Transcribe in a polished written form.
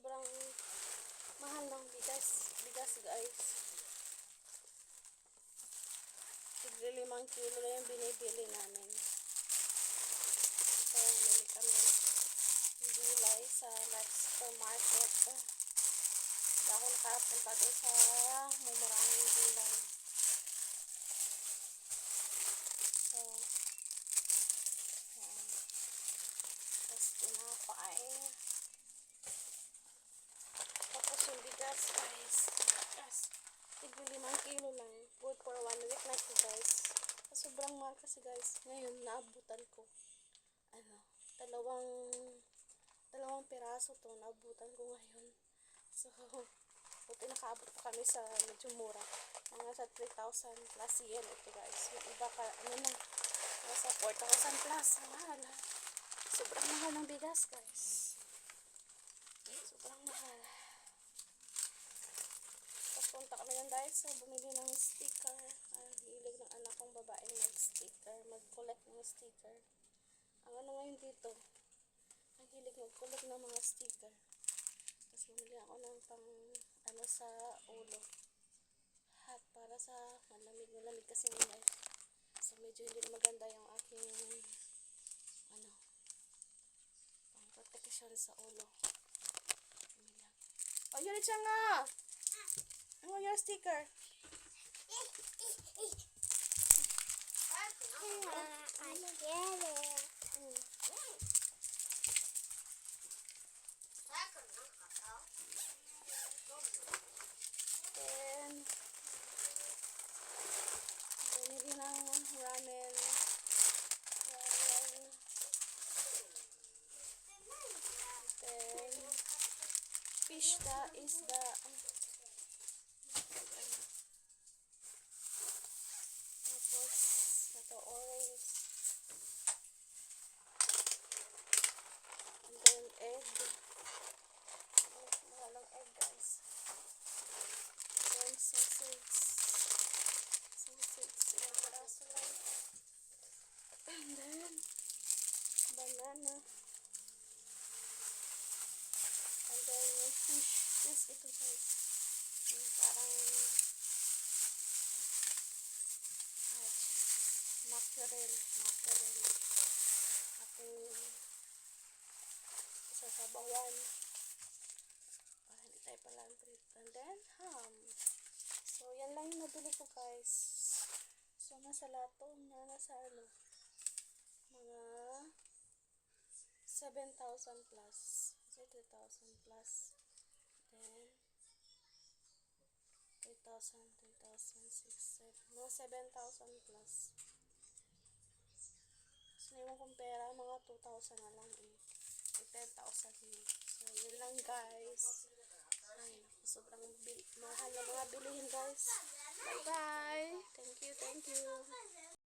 sobrang mahal ng bigas guys. Tigli 5 kilo na yung binibili namin. So, mili kami ng gulay sa Life Supermarket. Hindi ako nakapunta doon sa mumurahing gulay. So, yan. Tapos tinapay. Tapos yung bigas guys. Tigli 5 kilo lang. Good for 1 week na ito guys. Sobrang mahal kasi guys. Ngayon naabutan ko. Dalawang piraso to. Naabutan ko ngayon. So, buti nakaabot pa kami sa medyo mura. Mga sa 3,000 plus yen ito guys. Yung iba ka, nasa 4,000 plus. Mahal. Sobrang mahal ng bigas guys. Sobrang mahal. Punta kami ng Daiso, bumili ng sticker. Hilig ng anak kong babaeng mag-sticker, mag-collect ng sticker. Ang ngayon dito, ang hilig mag-collect ng mga sticker. Tapos bumili ako ng sa ulo. Hat para sa malamig kasi ngayon. So medyo hindi na maganda yung aking pang protection sa ulo. Oh, yun siya nga! Ano yung sticker? Then, bumili ng ramen. Then, fish is the orange, and then egg. Mahal ang egg guys. Then sausage, ilang peraso lang. And then banana, and then yung fish ito guys. Parang mackerel aking sasabawan para hindi tayo palantrit. And then ham. So yan lang yung nabili ko guys. So nasa lato na nasa mga 7,000 plus, 3,000 plus, then 3,000, 6,000, 7, mga 7,000 plus. So, yung kong pera, mga 2,000 na lang eh. 10,000 na. So, yun lang guys. Ay, sobrang mahal na mga bilihin guys. Bye-bye. Thank you.